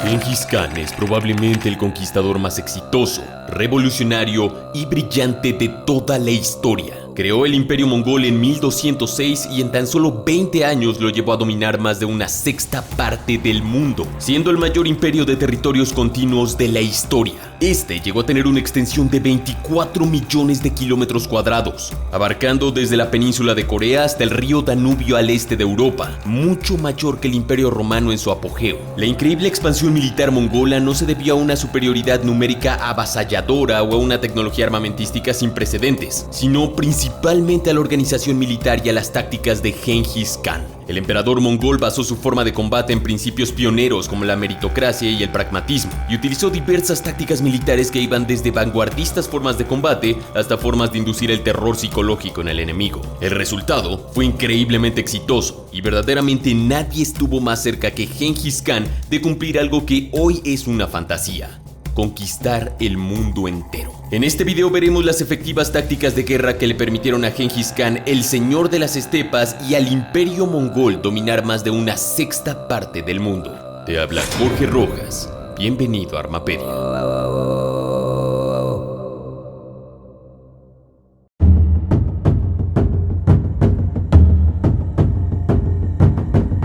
Gengis Khan es probablemente el conquistador más exitoso, revolucionario y brillante de toda la historia. Creó el Imperio Mongol en 1206 y en tan solo 20 años lo llevó a dominar más de una sexta parte del mundo, siendo el mayor imperio de territorios continuos de la historia. Este llegó a tener una extensión de 24 millones de kilómetros cuadrados, abarcando desde la península de Corea hasta el río Danubio al este de Europa, mucho mayor que el Imperio Romano en su apogeo. La increíble expansión militar mongola no se debió a una superioridad numérica avasalladora o a una tecnología armamentística sin precedentes, sino principalmente a la organización militar y a las tácticas de Gengis Khan. El emperador mongol basó su forma de combate en principios pioneros como la meritocracia y el pragmatismo, y utilizó diversas tácticas militares que iban desde vanguardistas formas de combate hasta formas de inducir el terror psicológico en el enemigo. El resultado fue increíblemente exitoso, y verdaderamente nadie estuvo más cerca que Gengis Khan de cumplir algo que hoy es una fantasía: conquistar el mundo entero. En este video veremos las efectivas tácticas de guerra que le permitieron a Gengis Khan, el señor de las estepas, y al Imperio Mongol dominar más de una sexta parte del mundo. Te habla Jorge Rojas. Bienvenido a Armapedia.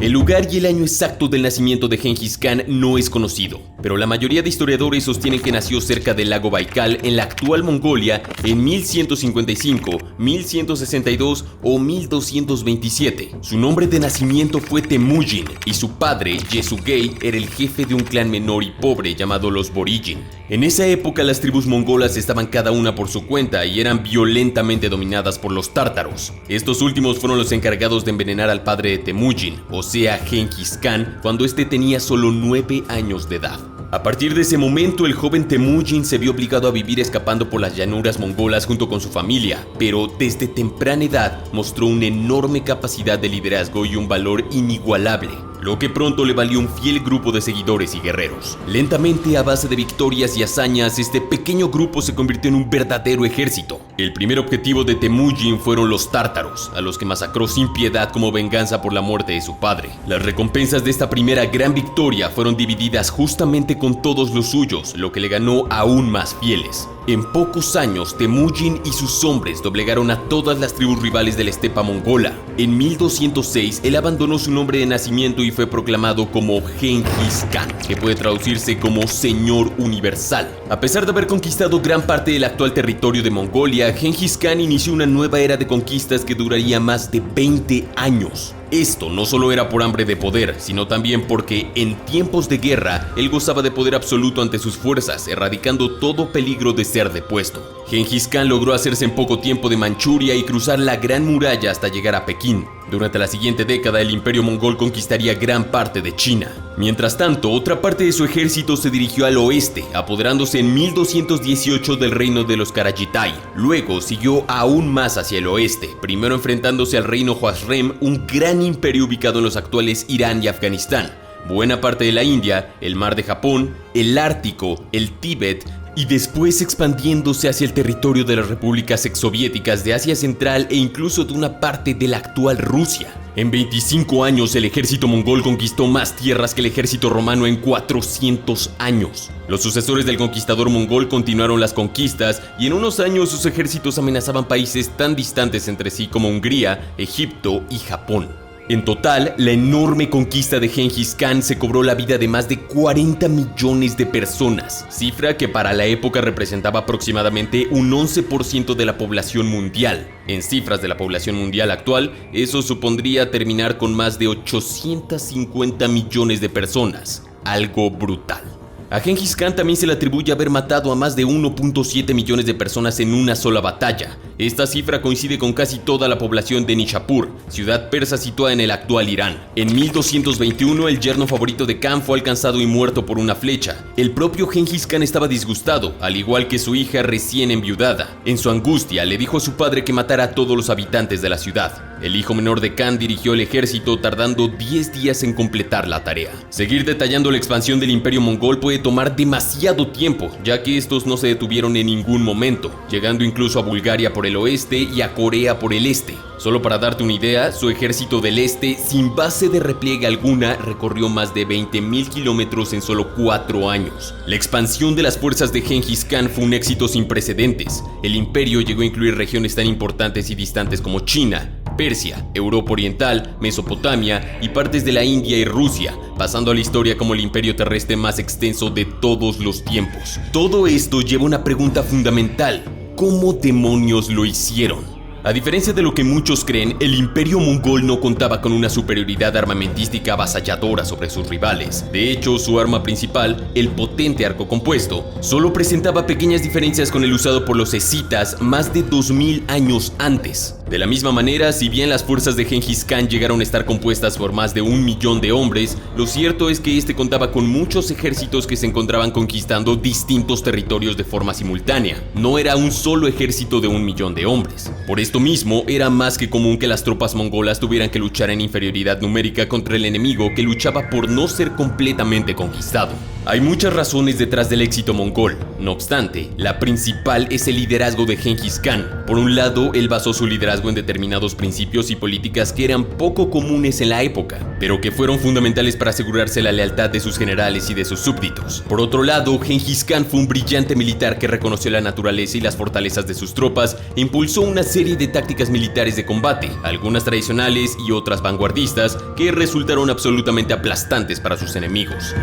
El lugar y el año exacto del nacimiento de Gengis Khan no es conocido, pero la mayoría de historiadores sostienen que nació cerca del lago Baikal en la actual Mongolia en 1155, 1162 o 1227. Su nombre de nacimiento fue Temujin y su padre, Yesugei, era el jefe de un clan menor y pobre llamado los Borijin. En esa época las tribus mongolas estaban cada una por su cuenta y eran violentamente dominadas por los tártaros. Estos últimos fueron los encargados de envenenar al padre de Temujin, o sea Gengis Khan, cuando este tenía solo 9 años de edad. A partir de ese momento, el joven Temujin se vio obligado a vivir escapando por las llanuras mongolas junto con su familia, pero desde temprana edad mostró una enorme capacidad de liderazgo y un valor inigualable, lo que pronto le valió un fiel grupo de seguidores y guerreros. Lentamente, a base de victorias y hazañas, este pequeño grupo se convirtió en un verdadero ejército. El primer objetivo de Temujin fueron los tártaros, a los que masacró sin piedad como venganza por la muerte de su padre. Las recompensas de esta primera gran victoria fueron divididas justamente con todos los suyos, lo que le ganó aún más fieles. En pocos años, Temujin y sus hombres doblegaron a todas las tribus rivales de la estepa mongola. En 1206, él abandonó su nombre de nacimiento y fue proclamado como Gengis Khan, que puede traducirse como Señor Universal. A pesar de haber conquistado gran parte del actual territorio de Mongolia, Gengis Khan inició una nueva era de conquistas que duraría más de 20 años. Esto no solo era por hambre de poder, sino también porque en tiempos de guerra él gozaba de poder absoluto ante sus fuerzas, erradicando todo peligro de ser depuesto. Gengis Khan logró hacerse en poco tiempo de Manchuria y cruzar la Gran Muralla hasta llegar a Pekín. Durante la siguiente década, el Imperio Mongol conquistaría gran parte de China. Mientras tanto, otra parte de su ejército se dirigió al oeste, apoderándose en 1218 del reino de los Karayitai. Luego siguió aún más hacia el oeste, primero enfrentándose al reino Khwarezm, un gran imperio ubicado en los actuales Irán y Afganistán, buena parte de la India, el mar de Japón, el Ártico, el Tíbet, y después expandiéndose hacia el territorio de las repúblicas exsoviéticas de Asia Central e incluso de una parte de la actual Rusia. En 25 años, el ejército mongol conquistó más tierras que el ejército romano en 400 años. Los sucesores del conquistador mongol continuaron las conquistas y en unos años sus ejércitos amenazaban países tan distantes entre sí como Hungría, Egipto y Japón. En total, la enorme conquista de Gengis Khan se cobró la vida de más de 40 millones de personas, cifra que para la época representaba aproximadamente un 11% de la población mundial. En cifras de la población mundial actual, eso supondría terminar con más de 850 millones de personas, algo brutal. A Gengis Khan también se le atribuye haber matado a más de 1.7 millones de personas en una sola batalla. Esta cifra coincide con casi toda la población de Nishapur, ciudad persa situada en el actual Irán. En 1221, el yerno favorito de Khan fue alcanzado y muerto por una flecha. El propio Gengis Khan estaba disgustado, al igual que su hija recién enviudada. En su angustia, le dijo a su padre que matara a todos los habitantes de la ciudad. El hijo menor de Khan dirigió el ejército tardando 10 días en completar la tarea. Seguir detallando la expansión del imperio mongol puede tomar demasiado tiempo, ya que estos no se detuvieron en ningún momento, llegando incluso a Bulgaria por el oeste y a Corea por el este. Solo para darte una idea, su ejército del este, sin base de repliegue alguna, recorrió más de 20.000 kilómetros en solo 4 años. La expansión de las fuerzas de Genghis Khan fue un éxito sin precedentes. El imperio llegó a incluir regiones tan importantes y distantes como China, Persia, Europa Oriental, Mesopotamia y partes de la India y Rusia, pasando a la historia como el imperio terrestre más extenso de todos los tiempos. Todo esto lleva a una pregunta fundamental: ¿cómo demonios lo hicieron? A diferencia de lo que muchos creen, el imperio mongol no contaba con una superioridad armamentística avasalladora sobre sus rivales. De hecho, su arma principal, el potente arco compuesto, solo presentaba pequeñas diferencias con el usado por los escitas más de 2000 años antes. De la misma manera, si bien las fuerzas de Genghis Khan llegaron a estar compuestas por más de 1 millón de hombres, lo cierto es que este contaba con muchos ejércitos que se encontraban conquistando distintos territorios de forma simultánea. No era un solo ejército de 1 millón de hombres. Por esto mismo, era más que común que las tropas mongolas tuvieran que luchar en inferioridad numérica contra el enemigo que luchaba por no ser completamente conquistado. Hay muchas razones detrás del éxito mongol. No obstante, la principal es el liderazgo de Genghis Khan. Por un lado, él basó su liderazgo en determinados principios y políticas que eran poco comunes en la época, pero que fueron fundamentales para asegurarse la lealtad de sus generales y de sus súbditos. Por otro lado, Genghis Khan fue un brillante militar que reconoció la naturaleza y las fortalezas de sus tropas e impulsó una serie de tácticas militares de combate, algunas tradicionales y otras vanguardistas, que resultaron absolutamente aplastantes para sus enemigos.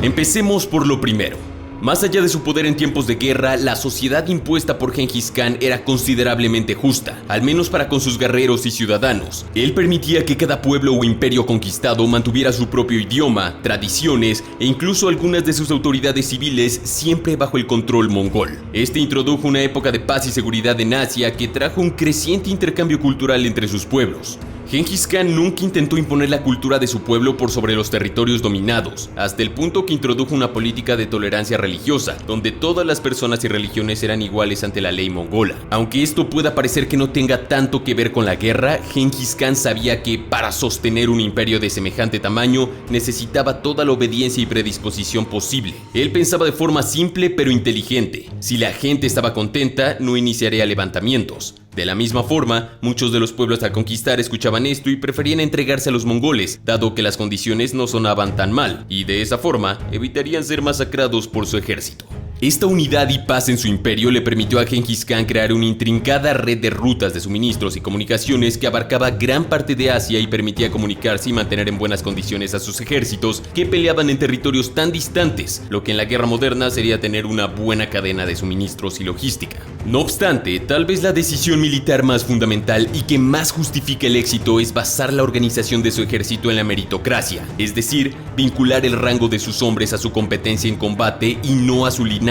Empecemos por lo primero. Más allá de su poder en tiempos de guerra, la sociedad impuesta por Genghis Khan era considerablemente justa, al menos para con sus guerreros y ciudadanos. Él permitía que cada pueblo o imperio conquistado mantuviera su propio idioma, tradiciones e incluso algunas de sus autoridades civiles siempre bajo el control mongol. Este introdujo una época de paz y seguridad en Asia que trajo un creciente intercambio cultural entre sus pueblos. Genghis Khan nunca intentó imponer la cultura de su pueblo por sobre los territorios dominados, hasta el punto que introdujo una política de tolerancia religiosa, donde todas las personas y religiones eran iguales ante la ley mongola. Aunque esto pueda parecer que no tenga tanto que ver con la guerra, Genghis Khan sabía que para sostener un imperio de semejante tamaño necesitaba toda la obediencia y predisposición posible. Él pensaba de forma simple pero inteligente: si la gente estaba contenta, no iniciaría levantamientos. De la misma forma, muchos de los pueblos a conquistar escuchaban esto y preferían entregarse a los mongoles, dado que las condiciones no sonaban tan mal, y de esa forma evitarían ser masacrados por su ejército. Esta unidad y paz en su imperio le permitió a Genghis Khan crear una intrincada red de rutas de suministros y comunicaciones que abarcaba gran parte de Asia y permitía comunicarse y mantener en buenas condiciones a sus ejércitos que peleaban en territorios tan distantes, lo que en la guerra moderna sería tener una buena cadena de suministros y logística. No obstante, tal vez la decisión militar más fundamental y que más justifica el éxito es basar la organización de su ejército en la meritocracia, es decir, vincular el rango de sus hombres a su competencia en combate y no a su linaje.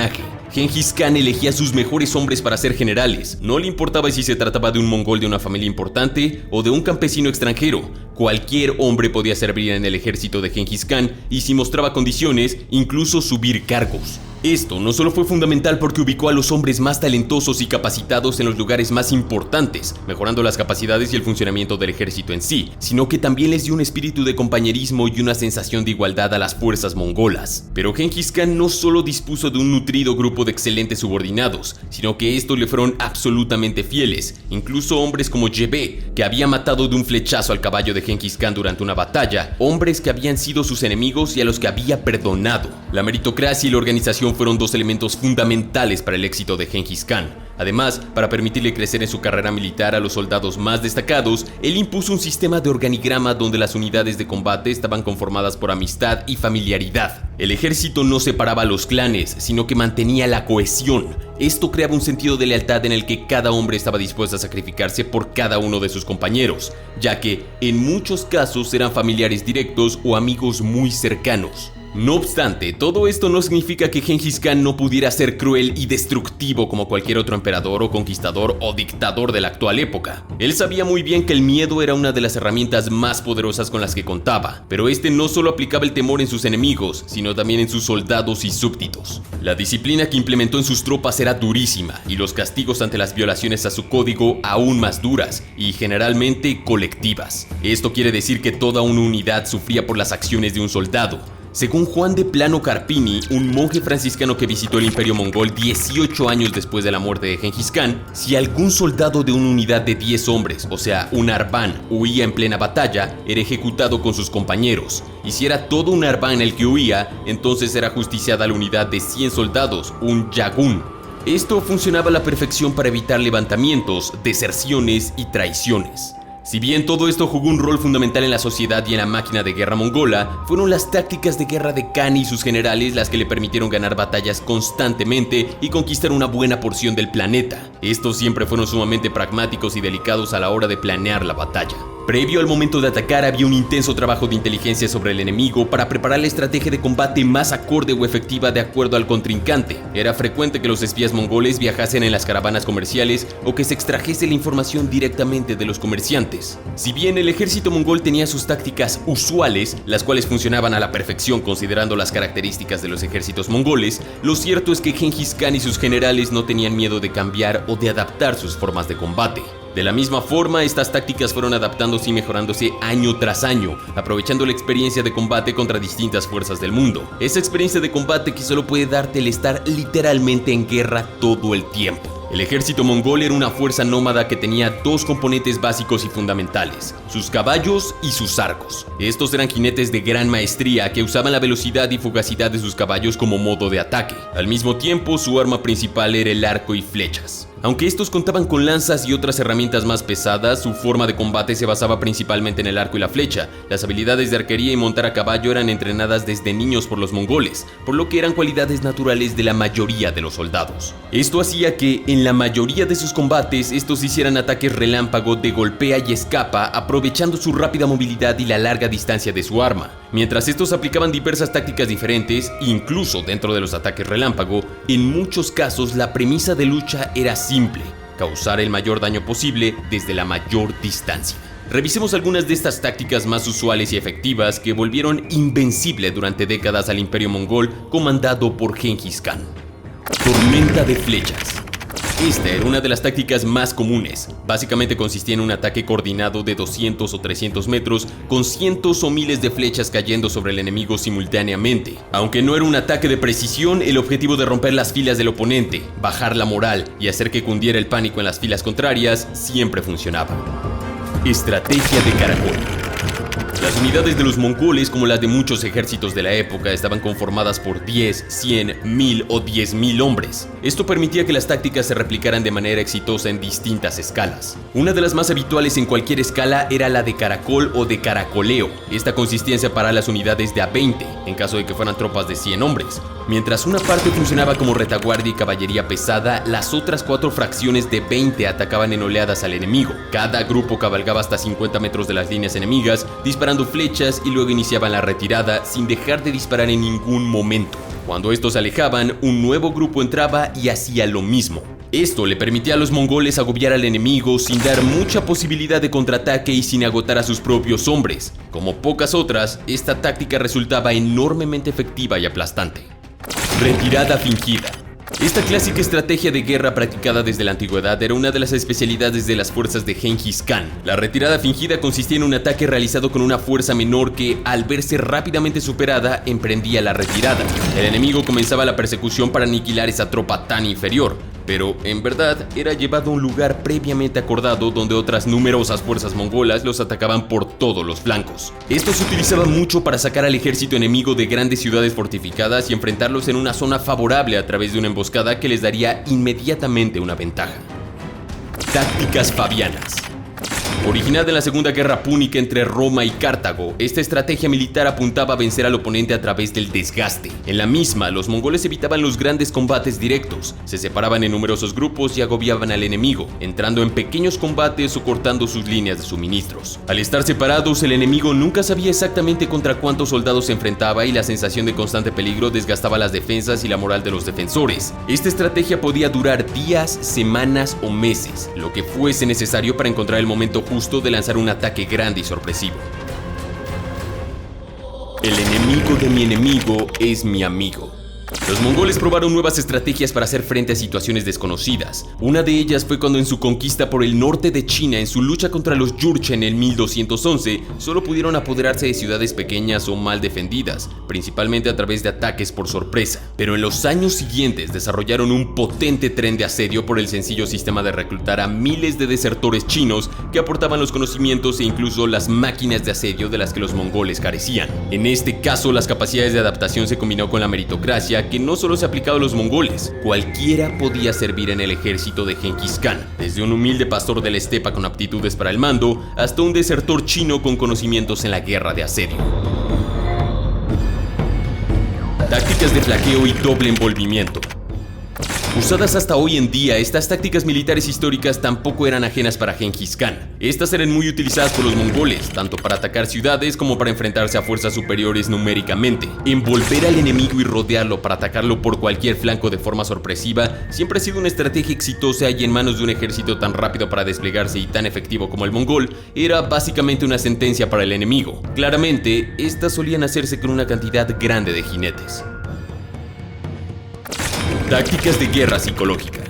Genghis Khan elegía a sus mejores hombres para ser generales. No le importaba si se trataba de un mongol de una familia importante o de un campesino extranjero. Cualquier hombre podía servir en el ejército de Genghis Khan y, si mostraba condiciones, incluso subir cargos. Esto no solo fue fundamental porque ubicó a los hombres más talentosos y capacitados en los lugares más importantes, mejorando las capacidades y el funcionamiento del ejército en sí, sino que también les dio un espíritu de compañerismo y una sensación de igualdad a las fuerzas mongolas. Pero Genghis Khan no solo dispuso de un nutrido grupo de excelentes subordinados, sino que estos le fueron absolutamente fieles, incluso hombres como Jebe, que había matado de un flechazo al caballo de Genghis Khan durante una batalla, hombres que habían sido sus enemigos y a los que había perdonado. La meritocracia y la organización fueron dos elementos fundamentales para el éxito de Genghis Khan. Además, para permitirle crecer en su carrera militar a los soldados más destacados, él impuso un sistema de organigrama donde las unidades de combate estaban conformadas por amistad y familiaridad. El ejército no separaba a los clanes, sino que mantenía la cohesión. Esto creaba un sentido de lealtad en el que cada hombre estaba dispuesto a sacrificarse por cada uno de sus compañeros, ya que en muchos casos eran familiares directos o amigos muy cercanos. No obstante, todo esto no significa que Gengis Khan no pudiera ser cruel y destructivo como cualquier otro emperador o conquistador o dictador de la actual época. Él sabía muy bien que el miedo era una de las herramientas más poderosas con las que contaba, pero este no solo aplicaba el temor en sus enemigos, sino también en sus soldados y súbditos. La disciplina que implementó en sus tropas era durísima y los castigos ante las violaciones a su código aún más duras y generalmente colectivas. Esto quiere decir que toda una unidad sufría por las acciones de un soldado. Según Juan de Plano Carpini, un monje franciscano que visitó el Imperio Mongol 18 años después de la muerte de Gengis Khan, si algún soldado de una unidad de 10 hombres, o sea, un Arban, huía en plena batalla, era ejecutado con sus compañeros. Y si era todo un Arban el que huía, entonces era justiciada la unidad de 100 soldados, un Yagun. Esto funcionaba a la perfección para evitar levantamientos, deserciones y traiciones. Si bien todo esto jugó un rol fundamental en la sociedad y en la máquina de guerra mongola, fueron las tácticas de guerra de Khan y sus generales las que le permitieron ganar batallas constantemente y conquistar una buena porción del planeta. Estos siempre fueron sumamente pragmáticos y delicados a la hora de planear la batalla. Previo al momento de atacar había un intenso trabajo de inteligencia sobre el enemigo para preparar la estrategia de combate más acorde o efectiva de acuerdo al contrincante. Era frecuente que los espías mongoles viajasen en las caravanas comerciales o que se extrajese la información directamente de los comerciantes. Si bien el ejército mongol tenía sus tácticas usuales, las cuales funcionaban a la perfección considerando las características de los ejércitos mongoles, lo cierto es que Gengis Khan y sus generales no tenían miedo de cambiar o de adaptar sus formas de combate. De la misma forma, estas tácticas fueron adaptándose y mejorándose año tras año, aprovechando la experiencia de combate contra distintas fuerzas del mundo. Esa experiencia de combate que solo puede darte el estar literalmente en guerra todo el tiempo. El ejército mongol era una fuerza nómada que tenía dos componentes básicos y fundamentales: sus caballos y sus arcos. Estos eran jinetes de gran maestría que usaban la velocidad y fugacidad de sus caballos como modo de ataque. Al mismo tiempo, su arma principal era el arco y flechas. Aunque estos contaban con lanzas y otras herramientas más pesadas, su forma de combate se basaba principalmente en el arco y la flecha. Las habilidades de arquería y montar a caballo eran entrenadas desde niños por los mongoles, por lo que eran cualidades naturales de la mayoría de los soldados. Esto hacía que, en la mayoría de sus combates, estos hicieran ataques relámpago de golpea y escapa, aprovechando su rápida movilidad y la larga distancia de su arma. Mientras estos aplicaban diversas tácticas diferentes, incluso dentro de los ataques relámpago, en muchos casos la premisa de lucha era simple: causar el mayor daño posible desde la mayor distancia. Revisemos algunas de estas tácticas más usuales y efectivas que volvieron invencible durante décadas al Imperio Mongol comandado por Gengis Khan. Tormenta de flechas. Esta era una de las tácticas más comunes. Básicamente consistía en un ataque coordinado de 200 o 300 metros con cientos o miles de flechas cayendo sobre el enemigo simultáneamente. Aunque no era un ataque de precisión, el objetivo de romper las filas del oponente, bajar la moral y hacer que cundiera el pánico en las filas contrarias siempre funcionaba. Estrategia de caracol. Las unidades de los mongoles, como las de muchos ejércitos de la época, estaban conformadas por 10, 100, 1000 o 10.000 hombres. Esto permitía que las tácticas se replicaran de manera exitosa en distintas escalas. Una de las más habituales en cualquier escala era la de caracol o de caracoleo. Esta consistía en separar las unidades de a 20, en caso de que fueran tropas de 100 hombres. Mientras una parte funcionaba como retaguardia y caballería pesada, las otras 4 fracciones de 20 atacaban en oleadas al enemigo. Cada grupo cabalgaba hasta 50 metros de las líneas enemigas, disparando flechas, y luego iniciaban la retirada sin dejar de disparar en ningún momento. Cuando estos se alejaban, un nuevo grupo entraba y hacía lo mismo. Esto le permitía a los mongoles agobiar al enemigo sin dar mucha posibilidad de contraataque y sin agotar a sus propios hombres. Como pocas otras, esta táctica resultaba enormemente efectiva y aplastante. Retirada fingida. Esta clásica estrategia de guerra practicada desde la antigüedad era una de las especialidades de las fuerzas de Gengis Khan. La retirada fingida consistía en un ataque realizado con una fuerza menor que, al verse rápidamente superada, emprendía la retirada. El enemigo comenzaba la persecución para aniquilar esa tropa tan inferior, pero en verdad era llevado a un lugar previamente acordado donde otras numerosas fuerzas mongolas los atacaban por todos los flancos. Esto se utilizaba mucho para sacar al ejército enemigo de grandes ciudades fortificadas y enfrentarlos en una zona favorable a través de una emboscada que les daría inmediatamente una ventaja. Tácticas fabianas. Originada en la Segunda Guerra Púnica entre Roma y Cartago, esta estrategia militar apuntaba a vencer al oponente a través del desgaste. En la misma, los mongoles evitaban los grandes combates directos, se separaban en numerosos grupos y agobiaban al enemigo, entrando en pequeños combates o cortando sus líneas de suministros. Al estar separados, el enemigo nunca sabía exactamente contra cuántos soldados se enfrentaba y la sensación de constante peligro desgastaba las defensas y la moral de los defensores. Esta estrategia podía durar días, semanas o meses, lo que fuese necesario para encontrar el momento justo de lanzar un ataque grande y sorpresivo. El enemigo de mi enemigo es mi amigo. Los mongoles probaron nuevas estrategias para hacer frente a situaciones desconocidas. Una de ellas fue cuando en su conquista por el norte de China, en su lucha contra los Jurchen en el 1211, solo pudieron apoderarse de ciudades pequeñas o mal defendidas, principalmente a través de ataques por sorpresa. Pero en los años siguientes desarrollaron un potente tren de asedio por el sencillo sistema de reclutar a miles de desertores chinos que aportaban los conocimientos e incluso las máquinas de asedio de las que los mongoles carecían. En este caso, las capacidades de adaptación se combinó con la meritocracia, que no solo se aplicaba a los mongoles, cualquiera podía servir en el ejército de Genghis Khan, desde un humilde pastor de la estepa con aptitudes para el mando, hasta un desertor chino con conocimientos en la guerra de asedio. Tácticas de flaqueo y doble envolvimiento. Usadas hasta hoy en día, estas tácticas militares históricas tampoco eran ajenas para Genghis Khan. Estas eran muy utilizadas por los mongoles, tanto para atacar ciudades como para enfrentarse a fuerzas superiores numéricamente. Envolver al enemigo y rodearlo para atacarlo por cualquier flanco de forma sorpresiva siempre ha sido una estrategia exitosa, y en manos de un ejército tan rápido para desplegarse y tan efectivo como el mongol, era básicamente una sentencia para el enemigo. Claramente, estas solían hacerse con una cantidad grande de jinetes. Tácticas de guerra psicológica.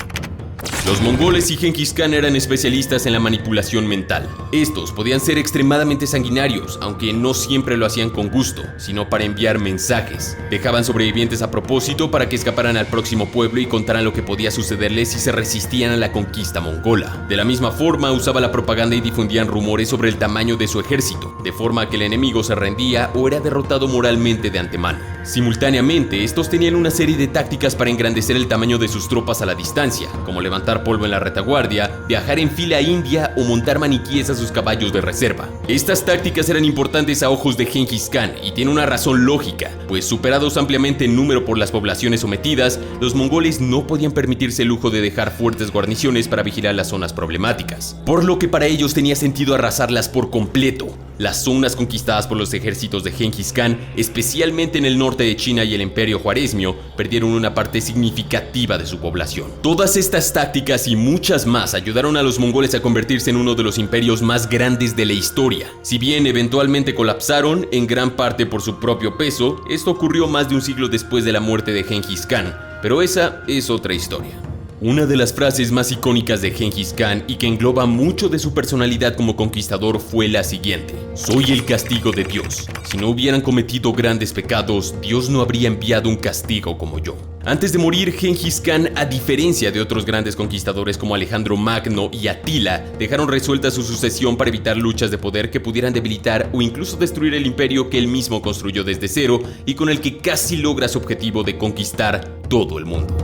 Los mongoles y Genghis Khan eran especialistas en la manipulación mental. Estos podían ser extremadamente sanguinarios, aunque no siempre lo hacían con gusto, sino para enviar mensajes. Dejaban sobrevivientes a propósito para que escaparan al próximo pueblo y contaran lo que podía sucederles si se resistían a la conquista mongola. De la misma forma, usaba la propaganda y difundían rumores sobre el tamaño de su ejército, de forma que el enemigo se rendía o era derrotado moralmente de antemano. Simultáneamente, estos tenían una serie de tácticas para engrandecer el tamaño de sus tropas a la distancia, como levantar polvo en la retaguardia, viajar en fila india o montar maniquíes a sus caballos de reserva. Estas tácticas eran importantes a ojos de Genghis Khan y tiene una razón lógica, pues superados ampliamente en número por las poblaciones sometidas, los mongoles no podían permitirse el lujo de dejar fuertes guarniciones para vigilar las zonas problemáticas, por lo que para ellos tenía sentido arrasarlas por completo. Las zonas conquistadas por los ejércitos de Genghis Khan, especialmente en el norte de China y el Imperio Juarezmio, perdieron una parte significativa de su población. Todas estas tácticas y muchas más ayudaron a los mongoles a convertirse en uno de los imperios más grandes de la historia. Si bien eventualmente colapsaron, en gran parte por su propio peso, esto ocurrió más de un siglo después de la muerte de Genghis Khan, pero esa es otra historia. Una de las frases más icónicas de Genghis Khan y que engloba mucho de su personalidad como conquistador fue la siguiente: soy el castigo de Dios. Si no hubieran cometido grandes pecados, Dios no habría enviado un castigo como yo. Antes de morir, Genghis Khan, a diferencia de otros grandes conquistadores como Alejandro Magno y Atila, dejaron resuelta su sucesión para evitar luchas de poder que pudieran debilitar o incluso destruir el imperio que él mismo construyó desde cero y con el que casi logra su objetivo de conquistar todo el mundo.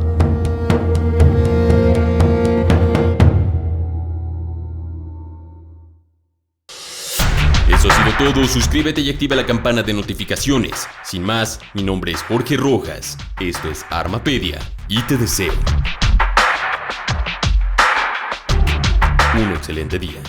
Eso ha sido todo, suscríbete y activa la campana de notificaciones. Sin más, mi nombre es Jorge Rojas, esto es Armapedia y te deseo un excelente día.